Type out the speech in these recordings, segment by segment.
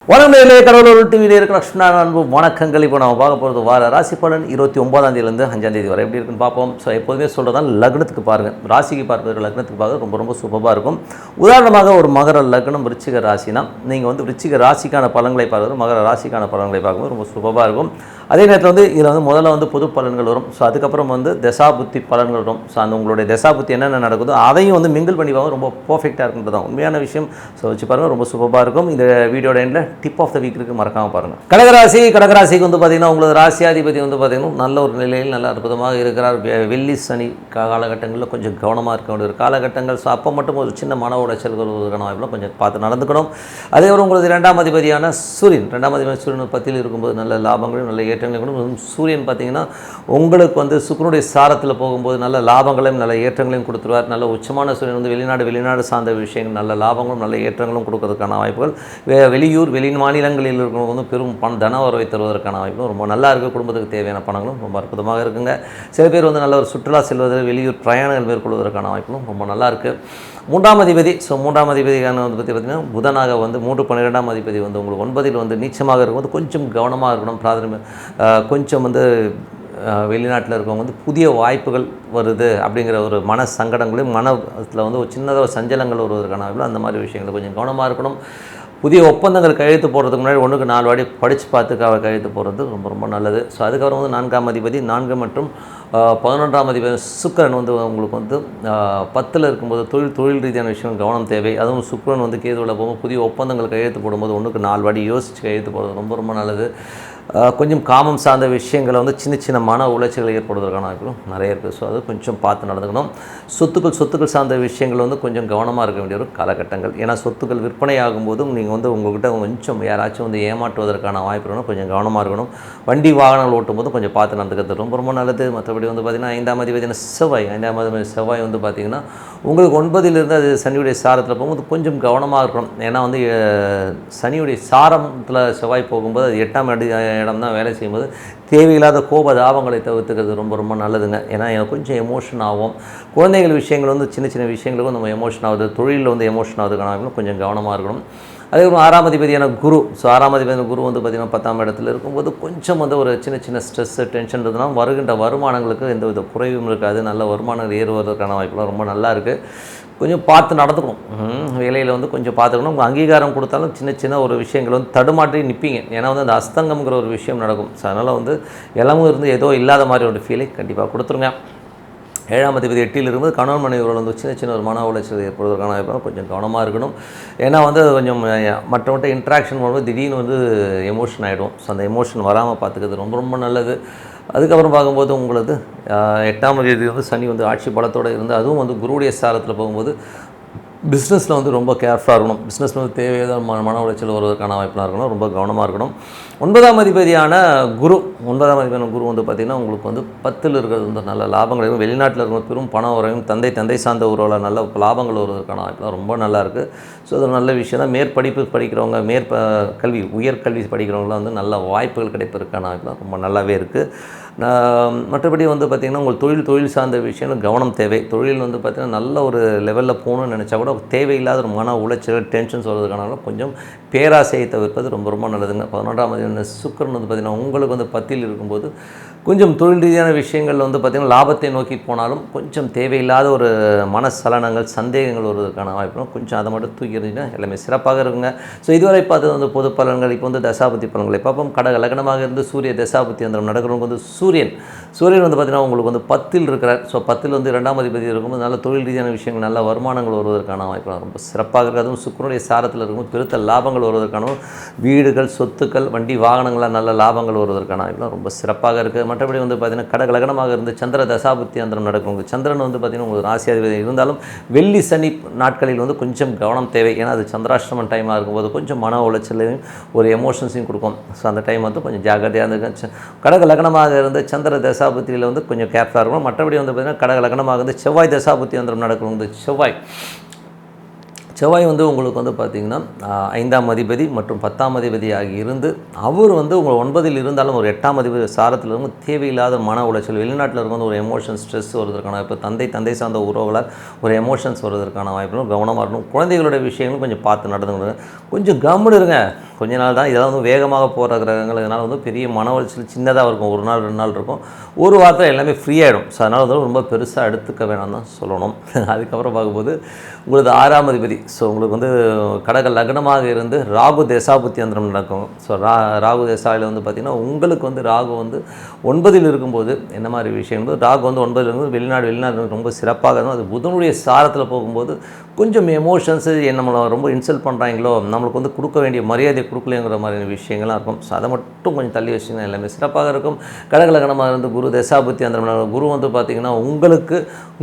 வணக்கம் கடவுளூர் டிவியில் இருக்கிற லட்சுமண அன்பு வணக்கங்கள். இப்போ நம்ம பார்க்க போகிறது வார ராசி பலன் 29ஆம் தேதியிலேருந்து 5ஆம் தேதி வரை எப்படி இருக்குன்னு பார்ப்போம். ஸோ எப்போதுமே சொல்கிறதால் லக்னத்துக்கு பாருங்கள், ராசிக்கு பார்ப்பது லக்னத்துக்கு பார்க்க ரொம்ப சூப்பராக இருக்கும். உதாரணமாக ஒரு மகர லக்னம் விருச்சிக ராசினா நீங்கள் விருச்சிக ராசிக்கான பலன்களை பார்க்குறது மகர ராசிக்கான பலன்களை பார்க்கும்போது ரொம்ப சூப்பராக இருக்கும். அதே நேரத்தில் இதில் முதல்ல பொது பலன்கள் வரும். ஸோ அதுக்கப்புறம் தசாபுத்தி பலன்கள் வரும். ஸோ அந்த உங்களுடைய தசாபுத்தி என்னென்ன நடக்குதோ அதையும் மிங்கிள் பண்ணி பார்க்க ரொம்ப பர்ஃபெக்டாக இருக்குன்றது தான் உண்மையான விஷயம். ஸோ வச்சு பாருங்கள், ரொம்ப சூப்பராக இருக்கும். இந்த வீடியோட எண்டில் டிப் ஆஃப் த வீக் இருக்குது, மறக்காமல் பாருங்கள். கடகராசிக்கு பார்த்திங்கன்னா உங்களது ராசியாதிபதி பார்த்திங்கன்னா நல்ல ஒரு நிலையில் நல்ல அற்புதமாக இருக்கிறார். வெள்ளி சனி காலகட்டங்களில் கொஞ்சம் கவனமாக இருக்க வேண்டிய ஒரு காலகட்டங்கள். ஸோ அப்போ மட்டும் ஒரு சின்ன மன உளைச்சல்கள் வருவதற்கான வாய்ப்புலாம் கொஞ்சம் பார்த்து நடந்துக்கணும். அதே ஒரு உங்களது இரண்டாம் அதிபதியான சூரியன் 10ல் இருக்கும்போது நல்ல லாபங்களும் நல்ல ஏற்றங்களையும் சூரியன் பார்த்திங்கன்னா உங்களுக்கு சுக்கிரனுடைய சாரத்தில் போகும்போது நல்ல லாபங்களையும் நல்ல ஏற்றங்களையும் கொடுத்துருவார். நல்ல உச்சமான சூரியன் வெளிநாடு சார்ந்த விஷயங்கள் நல்ல லாபங்களும் நல்ல ஏற்றங்களும் கொடுக்கறதுக்கான வாய்ப்புகள். வெளியூர் மாநிலங்களில் இருக்கிறவங்க பெரும் தன வரவை தருவதற்கான வாய்ப்புகளும் ரொம்ப நல்லா இருக்குது. குடும்பத்துக்கு தேவையான பணங்களும் ரொம்ப அற்புதமாக இருக்குங்க. சில பேர் நல்ல ஒரு சுற்றுலா செல்வது, வெளியூர் பிரயாணங்கள் மேற்கொள்வதற்கான வாய்ப்புகளும் ரொம்ப நல்லா இருக்குது. மூன்றாம் அதிபதி பற்றி பார்த்திங்கன்னா புதனாக 3-12ஆம் அதிபதி உங்களுக்கு 9ல் நீச்சமாக இருக்கும்போது கொஞ்சம் கவனமாக இருக்கணும். கொஞ்சம் வெளிநாட்டில் இருக்கவங்க புதிய வாய்ப்புகள் வருது அப்படிங்கிற ஒரு மன சங்கடங்களையும் மனத்தில் ஒரு சின்னதாக சஞ்சலங்கள் வருவதற்கான வாய்ப்புகள், அந்த மாதிரி விஷயங்கள் கொஞ்சம் கவனமாக இருக்கணும். புதிய ஒப்பந்தங்கள் கையெழுத்து போடுறதுக்கு முன்னாடி 1-4 வாட்டி படித்து பார்த்து கையெழுத்து போடுறது ரொம்ப நல்லது. ஸோ அதுக்கப்புறம் 4ஆம் அதிபதி 4 மற்றும் 11ஆம் அதிபதி சுக்கிரன் உங்களுக்கு 10ல் இருக்கும்போது தொழில் ரீதியான விஷயம் கவனம் தேவை. அதுவும் சுக்கிரன் கேதுவில் போகும்போது புதிய ஒப்பந்தங்கள் கையெழுத்து போடும்போது 1-4 வாட்டி யோசித்து கையெழுத்து போடுறது ரொம்ப நல்லது. கொஞ்சம் காமம் சார்ந்த விஷயங்களை சின்ன மன உளைச்சல்கள் ஏற்படுவதற்கான வாய்ப்புகளும் நிறைய இருக்குது. ஸோ அது கொஞ்சம் பார்த்து நடந்துக்கணும். சொத்துக்கள் சார்ந்த விஷயங்கள் கொஞ்சம் கவனமாக இருக்க வேண்டிய ஒரு காலகட்டங்கள். ஏன்னா சொத்துக்கள் விற்பனை ஆகும்போதும் நீங்கள் உங்கள்கிட்ட கொஞ்சம் யாராச்சும் ஏமாற்றுவதற்கான வாய்ப்புகளும் கொஞ்சம் கவனமாக இருக்கணும். வண்டி வாகனங்கள் ஓட்டும்போது கொஞ்சம் பார்த்து நடந்துக்கிறது ரொம்ப நல்லது. மற்றபடி பார்த்திங்கன்னா 5ஆம் அதிபதியான செவ்வாய் பார்த்திங்கன்னா உங்களுக்கு 9லிருந்து அது சனியுடைய சாரத்தில் போகும்போது கொஞ்சம் கவனமாக இருக்கணும். ஏன்னா சனியுடைய சாரத்தில் செவ்வாய் போகும்போது அது 8ஆம் இடம் தான் வேலை செய்யும்போது தேவையில்லாத கோப தாபங்களை தவிர்த்துக்கிறது ரொம்ப நல்லதுங்க. ஏன்னா எனக்கு கொஞ்சம் எமோஷன் ஆகும். குழந்தைகள் விஷயங்கள் சின்ன விஷயங்களுக்கும் நம்ம எமோஷன் ஆகுது. தொழிலில் எமோஷன் ஆகுதுக்கான கொஞ்சம் கவனமாக இருக்கணும். அதே ஒரு 6ஆம் அதிபதியான குரு. ஸோ 6ஆம் அதிபதியான குரு பார்த்திங்கன்னா 10ஆம் இடத்துல இருக்கும்போது கொஞ்சம் ஒரு சின்ன ஸ்ட்ரெஸ்ஸு டென்ஷன் இருந்ததுனால் வருகின்ற வருமானங்களுக்கு எந்த வித குறைவும் இருக்காது. நல்ல வருமானங்கள் ஏறுவதற்கான வாய்ப்புலாம் ரொம்ப நல்லா இருக்குது. கொஞ்சம் பார்த்து நடந்துக்கணும். வேலையில் கொஞ்சம் பார்த்துக்கணும். உங்கள் அங்கீகாரம் கொடுத்தாலும் சின்ன ஒரு விஷயங்கள் தடுமாற்றி நிற்பீங்க. ஏன்னா அந்த அஸ்தங்கம்ங்கிற ஒரு விஷயம் நடக்கும். ஸோ அதனால் எல்லாமும் இருந்து ஏதோ இல்லாத மாதிரி ஒரு ஃபீலை கண்டிப்பாக கொடுத்துருங்க. 7ஆம் அதிபதி 8ல் இருக்கும்போது கணவன் மனைவியோட சின்ன ஒரு மன உளைச்சல் ஏற்படுவதற்கான வாய்ப்பு கொஞ்சம் கவனமாக இருக்கணும். ஏன்னா கொஞ்சம் மற்றவங்கள்ட்ட இன்ட்ராக்ஷன் பண்ணும்போது திடீர்னு எமோஷன் ஆகிடும். ஸோ அந்த எமோஷன் வராமல் பார்த்துக்கிறது ரொம்ப நல்லது. அதுக்கப்புறம் பார்க்கும்போது உங்களது 8ஆம் தேதி சனி ஆட்சி பலத்தோடு இருந்து அதுவும் குருவுடைய சாரத்தில் போகும்போது பிஸ்னஸில் ரொம்ப கேர்ஃபுல்லாக இருக்கணும். பிஸ்னஸில் தேவையான மன உளைச்சல் வருவதற்கான வாய்ப்புலாம் இருக்கணும். ரொம்ப கவனமாக இருக்கணும். 9ஆம் அதிபதியான குரு பார்த்திங்கன்னா உங்களுக்கு 10ல் இருக்கிறது நல்ல லாபங்கள் இருக்கும். வெளிநாட்டில் இருக்கிற பெரும் பணம் வரையும் தந்தை சார்ந்த உறவில் நல்ல லாபங்கள் வருவதற்கான வாய்ப்புலாம் ரொம்ப நல்லா இருக்குது. ஸோ அது நல்ல விஷயம் தான். மேற்படிப்பு படிக்கிறவங்க கல்வி உயர்கல்வி படிக்கிறவங்களாம் நல்ல வாய்ப்புகள் கிடைப்பதற்கான வாய்ப்புலாம் ரொம்ப நல்லாவே இருக்குது. மற்றபடி பார்த்திங்கன்னா உங்கள் தொழில் சார்ந்த விஷயங்கள் கவனம் தேவை. தொழில் பார்த்திங்கன்னா நல்ல ஒரு லெவலில் போகணும்னு நினச்சா கூட தேவையில்லாத ஒரு மன உளைச்சல் டென்ஷன்ஸ் வருவதற்கான கொஞ்சம் பேராசையை தவிர்ப்பது ரொம்ப நல்லதுங்க. 11ஆம் அதிபதி சுக்கிரன் பார்த்திங்கன்னா உங்களுக்கு 10ல் இருக்கும்போது கொஞ்சம் தொழில் ரீதியான விஷயங்கள் பார்த்திங்கன்னா லாபத்தை நோக்கி போனாலும் கொஞ்சம் தேவையில்லாத ஒரு மனசலனங்கள் சந்தேகங்கள் வருவதற்கான வாய்ப்புகளும் கொஞ்சம் அதை மட்டும் தூக்கி இருந்துச்சுன்னா எல்லாமே சிறப்பாக இருக்குங்க. ஸோ இதுவரை பார்த்தது பொது பலன்கள். இப்போ தசாபுத்தி பலன்களை பார்ப்போம். கடக லக்னமாக இருந்து சூரிய தசாபுத்தி அந்த நடக்கிறவங்க சூரியன் பார்த்திங்கன்னா உங்களுக்கு 10ல் இருக்கிறார். ஸோ 10ல் 2ஆம் அதிபதி இருக்கும்போது நல்ல தொழில் ரீதியான விஷயங்கள் நல்ல வருமானங்கள் வருவதற்கான வாய்ப்புகள் ரொம்ப சிறப்பாக இருக்குது. அதுவும் சுக்கிரனுடைய சாரத்தில் இருக்கும்போது பெருத்த லாபங்கள் வருவதற்கான வீடுகள் சொத்துக்கள் வண்டி வாகனங்களாக நல்ல லாபங்கள் வருவதற்கான வாய்ப்புலாம் ரொம்ப சிறப்பாக இருக்குது. மற்றபடி பார்த்திங்கன்னா கடக லக்னமாக இருந்து சந்திர தசாபுத்தி அந்தரம் நடக்கும். சந்திரன் பார்த்திங்கன்னா உங்களுக்கு ராசியாதிபதி இருந்தாலும் வெள்ளி சனி நாட்களில் கொஞ்சம் கவனம் தேவை. ஏன்னா அது சந்திராஷ்டமம் டைமாக இருக்கும்போது கொஞ்சம் மன உளைச்சலையும் ஒரு எமோஷன்ஸையும் கொடுக்கும். ஸோ அந்த டைம் கொஞ்சம் ஜாகிரதையாக இருந்து கடக லக்னமாக இருந்து சந்திர தசாபுத்தியில் கொஞ்சம் கேர்ஃபுல்லாக இருக்கணும். மற்றபடி பார்த்திங்கன்னா கடக லக்னமாக இருந்து செவ்வாய் தசாபுத்தி அந்தரம் நடக்கும். செவ்வாய் செவ்வாய் வந்து உங்களுக்கு வந்து பார்த்திங்கன்னா 5ஆம் அதிபதி மற்றும் 10ஆம் அதிபதி ஆகி இருந்து அவர் வந்து உங்கள் 9இல் இருந்தாலும் ஒரு 8ஆம் அதிபதி சாரத்தில் இருக்கும் தேவையில்லாத மன உளைச்சல் வெளிநாட்டில் இருக்கும் ஒரு எமோஷன் ஸ்ட்ரெஸ் வருவதற்கான இப்போ தந்தை சார்ந்த உறவுகளால் ஒரு எமோஷன்ஸ் வருவதற்கான வாய்ப்புகளும் கவனமாக இருக்கணும். குழந்தைகளுடைய விஷயங்களும் கொஞ்சம் பார்த்து நடந்துக்கணும். கொஞ்சம் கம்முன்னு இருங்க. கொஞ்ச நாள் தான் இதெல்லாம் வந்து வேகமாக போகிற கிரகங்கள். இதனால் வந்து பெரிய மன உளைச்சல் சின்னதாக இருக்கும். ஒரு நாள் 2 நாள் இருக்கும். ஒரு வாரத்தில் எல்லாமே ஃப்ரீ ஆகிடும். ஸோ அதனால் வந்து ரொம்ப பெருசாக எடுத்துக்க வேணாம் தான் சொல்லணும். அதுக்கப்புறம் பார்க்கும்போது உங்களுக்கு 6ஆம் அதிபதி. ஸோ உங்களுக்கு வந்து கடக லக்னமாக இருந்து ராகு தசாபுத்தி அந்தரம் நடக்கும். ஸோ ராகு தசாவில் வந்து பார்த்திங்கன்னா உங்களுக்கு வந்து ராகு வந்து 9இல் இருக்கும்போது என்ன மாதிரி விஷயம் ராகு வந்து 9இல் இருக்கும்போது வெளிநாடு ரொம்ப சிறப்பாக இருக்கும். அது புதனுடைய சாரத்தில் போகும்போது கொஞ்சம் எமோஷன்ஸு நம்மளை ரொம்ப இன்சல்ட் பண்ணுறாங்களோ நம்மளுக்கு வந்து கொடுக்க வேண்டிய மரியாதை கொடுக்கலைங்கிற மாதிரியான விஷயங்கள்லாம் இருக்கும். ஸோ அதை மட்டும் கொஞ்சம் தள்ளி வச்சிங்கன்னா எல்லாமே சிறப்பாக இருக்கும். கடக லக்னமாக இருந்து குரு தசாபுத்தி அந்தரம் குரு வந்து பார்த்திங்கன்னா உங்களுக்கு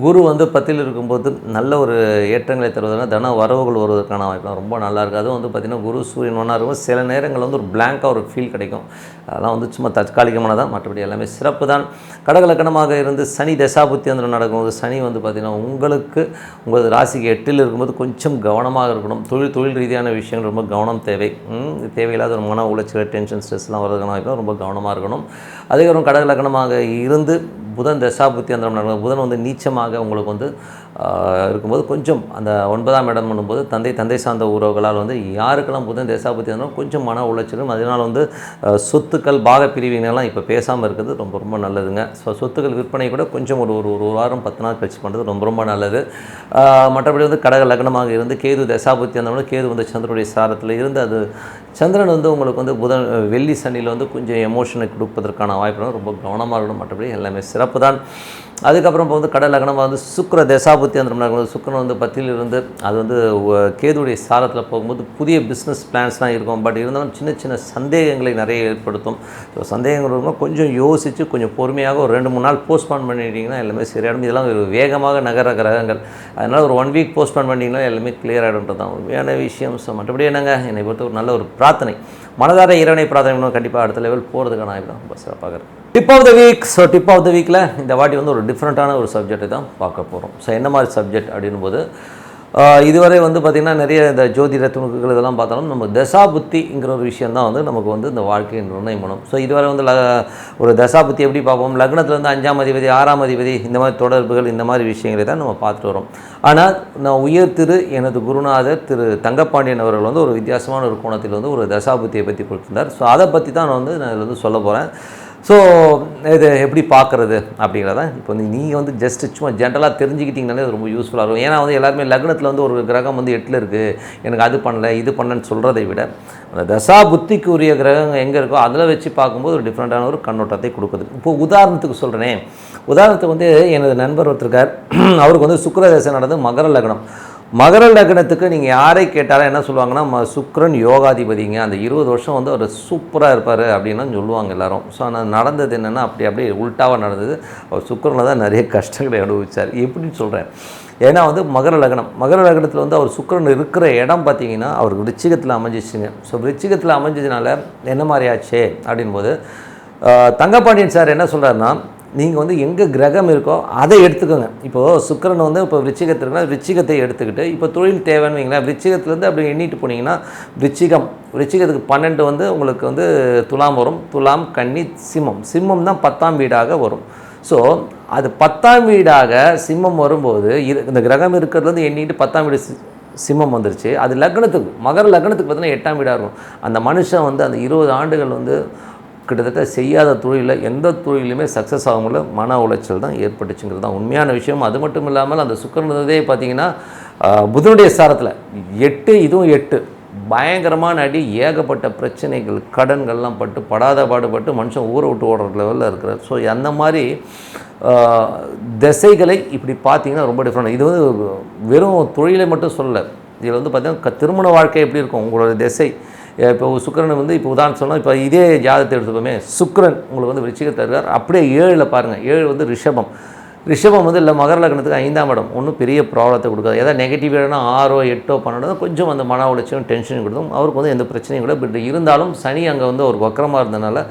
குரு வந்து 10இல் இருக்கும்போது நல்ல ஒரு ஏற்றங்களை தருவதற்கான தன வரவுகள் வருவதற்கான வாய்ப்பு ரொம்ப நல்லா இருக்குது. அதுவும் வந்து பார்த்திங்கன்னா குரு சூரியன் ஒன்றா இருக்கும். சில நேரங்களில் வந்து ஒரு பிளாங்காக ஒரு ஃபீல் கிடைக்கும். அதெல்லாம் வந்து சும்மா தற்காலிகமானதான். மற்றபடி எல்லாமே சிறப்பு தான். கடக லக்னமாக இருந்து சனி தசாபுத்தி அந்தரம் நடக்கும்போது சனி வந்து பார்த்திங்கன்னா உங்களுக்கு உங்களது ராசிக்கு 8இல் இருக்கும்போது கொஞ்சம் கவனமாக இருக்கணும். தொழில் ரீதியான விஷயங்கள் ரொம்ப கவனம் தேவையில்லாத ஒரு மன உளைச்சல் டென்ஷன் ஸ்ட்ரெஸ்லாம் வரதுக்கான வாய்ப்பு ரொம்ப கவனமாக இருக்கணும். அதுக்கப்புறம் கடக லக்னமாக இருந்து புதன் தசாபுத்தி அந்தரம் நடக்கும். புதன் வந்து நீச்சமாக உங்களுக்கு வந்து இருக்கும்போது கொஞ்சம் அந்த 9ஆம் இடம் பண்ணும்போது தந்தை சார்ந்த உறவுகளால் வந்து யாருக்கெல்லாம் புதன் தசாபுத்தி அந்தரம் கொஞ்சம் மன உளைச்சலும் அதனால் வந்து சொத்துக்கள் பாக பிரிவினெல்லாம் இப்போ பேசாமல் இருக்கிறது ரொம்ப நல்லதுங்க. ஸோ சொத்துக்கள் விற்பனை கூட கொஞ்சம் ஒரு வாரம் 10 நாள் கழிச்சு பண்ணுறது ரொம்ப நல்லது. மற்றபடி வந்து கடக லக்னமாக இருந்து கேது தசாபுத்தி அந்தரம் கேது வந்து சந்திரனுடைய சாரத்தில் இருந்து அது சந்திரன் வந்து உங்களுக்கு வந்து புதன் வெள்ளி சனியில் வந்து கொஞ்சம் எமோஷனை கொடுப்பதற்கான வாய்ப்பு ரொம்ப கவனமாக இருக்கணும். மற்றபடி எல்லாமே சிறப்பு தான். அதுக்கப்புறம் இப்போ வந்து கடக லக்னமாக வந்து சுக்கிர தசாபுத்தி அந்த சுக்கிரன் வந்து 10இல் இருந்து அது வந்து கேதுடைய சாரத்தில் போகும்போது புதிய பிஸ்னஸ் பிளான்ஸ்லாம் இருக்கும். பட் இருந்தாலும் சின்ன சந்தேகங்களை நிறைய ஏற்படுத்தும். ஸோ சந்தேகங்கள் கொஞ்சம் யோசித்து கொஞ்சம் பொறுமையாக ஒரு 2-3 நாள் போஸ்ட்பான் பண்ணிட்டீங்கன்னா எல்லாமே சரியாயிடும். இதெல்லாம் ஒரு வேகமாக நகர கிரகங்கள். அதனால் ஒரு 1 வீக் போஸ்ட்பான் பண்ணிட்டீங்கன்னா எல்லாமே கிளியர் ஆகிடும்ன்றது தான் உண்மையான விஷயம். ஸோ மற்றபடி என்னங்க என்னை பொறுத்த ஒரு நல்ல ஒரு பிரார்த்தனை மனதார இறைவனை பிரார்த்தனை கண்டிப்பாக அடுத்த லெவல் போகிறதுக்கான வாய்ப்பு தான் ரொம்ப சிறப்பாக இருக்குது. Tip of the week. So tip of the வீக்கில் இந்த வாட்டி வந்து ஒரு டிஃப்ரெண்ட்டான ஒரு சப்ஜெக்டை தான் பார்க்க போகிறோம். ஸோ என்ன மாதிரி சப்ஜெக்ட் அப்படின் போது இதுவரை வந்து பார்த்திங்கன்னா நிறைய இந்த ஜோதிட துணுக்குகள் இதெல்லாம் பார்த்தாலும் நம்ம தசாபுத்திங்கிற ஒரு விஷயம் தான் வந்து நமக்கு வந்து இந்த வாழ்க்கையை நிர்ணயம் பண்ணும். ஸோ இதுவரை வந்து ஒரு தசாபுத்தி எப்படி பார்ப்போம், லக்னத்தில் வந்து 5ஆம் அதிபதி 6ஆம் அதிபதி இந்த மாதிரி தொடர்புகள் இந்த மாதிரி விஷயங்களை தான் நம்ம பார்த்துட்டு வரோம். ஆனால் நான் உயர் எனது குருநாதர் திரு தங்கப்பாண்டியன் அவர்கள் வந்து ஒரு வித்தியாசமான ஒரு கோணத்தில் வந்து ஒரு தசாபுத்தியை பற்றி கொடுத்துருந்தார். ஸோ அதை பற்றி தான் நான் இதில் வந்து சொல்ல போகிறேன். ஸோ இது எப்படி பார்க்குறது அப்படிங்கிறத இப்போ நீங்கள் வந்து ஜஸ்ட் சும்மா ஜென்ரலாக தெரிஞ்சுக்கிட்டிங்கனாலே ரொம்ப யூஸ்ஃபுல்லாக இருக்கும். ஏன்னா வந்து எல்லாருமே லக்னத்தில் வந்து ஒரு கிரகம் வந்து 8இல் இருக்குது, எனக்கு அது பண்ணலை இது பண்ணலன்னு சொல்கிறதை விட அந்த தசா புத்திக்கு உரிய கிரகம் எங்கே இருக்கோ அதில் வச்சு பார்க்கும்போது ஒரு டிஃப்ரெண்ட்டான ஒரு கண்ணோட்டத்தை கொடுக்குது. இப்போது உதாரணத்துக்கு சொல்கிறேனே, உதாரணத்துக்கு வந்து எனது நண்பர் ஒருத்தருக்கார். அவருக்கு வந்து சுக்கிர தசை நடந்து மகர லக்னத்துக்கு நீங்கள் யாரை கேட்டாலும் என்ன சொல்லுவாங்கன்னா சுக்கிரன் யோகாதிபதிங்க, அந்த 20 வருஷம் வந்து அவர் சூப்பராக இருப்பார் அப்படின்னு சொல்லுவாங்க எல்லோரும். ஸோ ஆனால் நடந்தது என்னென்னா அப்படியே உல்ட்டாவாக நடந்தது. அவர் சுக்கிரனில் தான் நிறைய கஷ்டங்களை அனுபவிச்சார். எப்படின்னு சொல்கிறேன், ஏன்னா வந்து மகர லக்னத்தில் வந்து அவர் சுக்கிரன் இருக்கிற இடம் பார்த்திங்கன்னா அவருக்கு விருச்சிகத்தில் அமைஞ்சிச்சுங்க. ஸோ விருச்சிகத்தில் அமைஞ்சதுனால என்ன மாதிரி ஆச்சு அப்படின்போது தங்கப்பாண்டியன் சார் என்ன சொல்கிறாருன்னா, நீங்கள் வந்து எங்கே கிரகம் இருக்கோ அதை எடுத்துக்கோங்க. இப்போது சுக்கிரன் வந்து இப்போ விருச்சிகத்திற்குனா விருச்சிகத்தை எடுத்துக்கிட்டு இப்போ தொழில் தேவைன்னு வைங்களேன், விருச்சிகத்துலேருந்து அப்படி எண்ணிட்டு போனீங்கன்னா விருச்சிகத்துக்கு 12 வந்து உங்களுக்கு வந்து துலாம் வரும், துலாம் கன்னி சிம்மம் தான் 10ஆம் வீடாக வரும். ஸோ அது 10ஆம் வீடாக சிம்மம் வரும்போது இந்த கிரகம் இருக்கிறதுலேருந்து எண்ணிட்டு 10ஆம் வீடு சிம்மம் வந்துருச்சு. அது லக்னத்துக்கு மகர லக்னத்துக்கு பார்த்தீங்கன்னா 8ஆம் வீடாக இருக்கும். அந்த மனுஷன் வந்து அந்த 20 ஆண்டுகள் வந்து கிட்டத்தட்ட செய்யாத தொழிலில் எந்த தொழிலுமே சக்ஸஸ் ஆகும்போது மன உளைச்சல் தான் ஏற்பட்டுச்சுங்கிறது தான் உண்மையான விஷயம். அது மட்டும் இல்லாமல் அந்த சுக்கிரனதே பார்த்திங்கன்னா புதனுடைய சாரத்தில் 8 இதுவும் 8 பயங்கரமான அடி, ஏகப்பட்ட பிரச்சனைகள் கடன்கள்லாம் படாத பாடுபட்டு மனுஷன் ஊரை விட்டு ஓடுற லெவலில் இருக்கிறார். ஸோ அந்த மாதிரி திசைகளை இப்படி பார்த்திங்கன்னா ரொம்ப டிஃப்ரெண்ட். இது வந்து வெறும் தொழிலை மட்டும் சொல்லலை, இதில் வந்து பார்த்திங்கன்னா திருமண வாழ்க்கை எப்படி இருக்கும் உங்களோட திசை. இப்போ சுக்கிரன் வந்து இப்போ உதாரணம் சொன்னால் இப்போ இதே ஜாதகத்தை எடுத்துக்கோமே, சுக்கிரன் உங்களுக்கு வந்து விருச்சிகத்தில் இருக்கார். அப்படியே 7ல் பாருங்கள், 7 வந்து ரிஷபம் வந்து இல்லை மகர லக்னத்துக்கு 5ஆம் இடம் ஒன்றும் பெரிய ப்ராப்ளத்தை கொடுக்காது. ஏதாவது நெகட்டிவ் இடம்னா 6ஓ 8ஓ 12ஓ கொஞ்சம் அந்த மன உளைச்சலும் டென்ஷனும் கொடுத்தும் அவருக்கு வந்து எந்த பிரச்சனையும் கூட. பட் இருந்தாலும் சனி அங்கே வந்து ஒரு வக்கரமாக இருந்தனால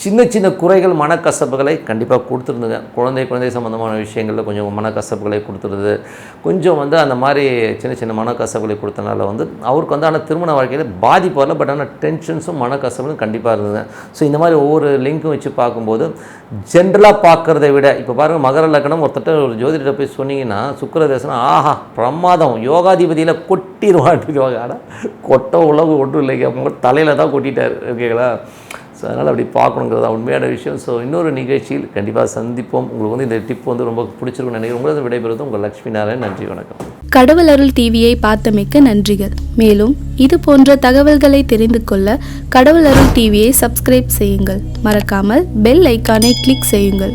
சின்ன சின்ன குறைகள் மனக்கசப்புகளை கண்டிப்பாக கொடுத்துருந்துங்க. குழந்தை சம்மந்தமான விஷயங்களில் கொஞ்சம் மனக்கசப்புகளை கொடுத்துருது. கொஞ்சம் அந்த மாதிரி சின்ன சின்ன மனக்கசப்புகளை கொடுத்தனால அவருக்கு ஆனால் திருமண வாழ்க்கையில் பாதிப்பு வரல. பட் ஆனால் டென்ஷன்ஸும் மனக்கசப்பும் கண்டிப்பாக இருந்தது. ஸோ இந்த மாதிரி ஒவ்வொரு லிங்க்கும் வச்சு பார்க்கும்போது ஜென்ரலாக பார்க்குறதை விட இப்போ பாருங்கள், மகர லக்னம் ஒருத்தட்ட ஒரு ஜோதிடத்தை போய் சொன்னீங்கன்னா சுக்கிரதேசனம் ஆஹா பிரமாதம் யோகாதிபதியில் கொட்டிடுவாட்டிடுவாங்க. ஆனால் கொட்ட உலகம் ஒன்றும் இல்லைங்க, அவங்க தலையில் தான் கொட்டிட்டார். ஓகேங்களா? ஸோ அதனால் அப்படி பார்க்கணுங்கிறது தான் உண்மையான விஷயம். ஸோ இன்னொரு நிகழ்ச்சியில் கண்டிப்பாக சந்திப்போம். உங்களுக்கு இந்த டிப் ரொம்ப பிடிச்சிருக்குன்னு நினைக்கிறேன். உங்களுக்கு விடைபெறுவது உங்கள் லட்சுமி நாராயணன். நன்றி, வணக்கம். கடவுள் அருள் டிவியை பார்த்தமைக்கு நன்றிகள். மேலும் இது போன்ற தகவல்களை தெரிந்து கொள்ள கடவுள் அருள் டிவியை சப்ஸ்கிரைப் செய்யுங்கள். மறக்காமல் பெல் ஐக்கானை கிளிக் செய்யுங்கள்.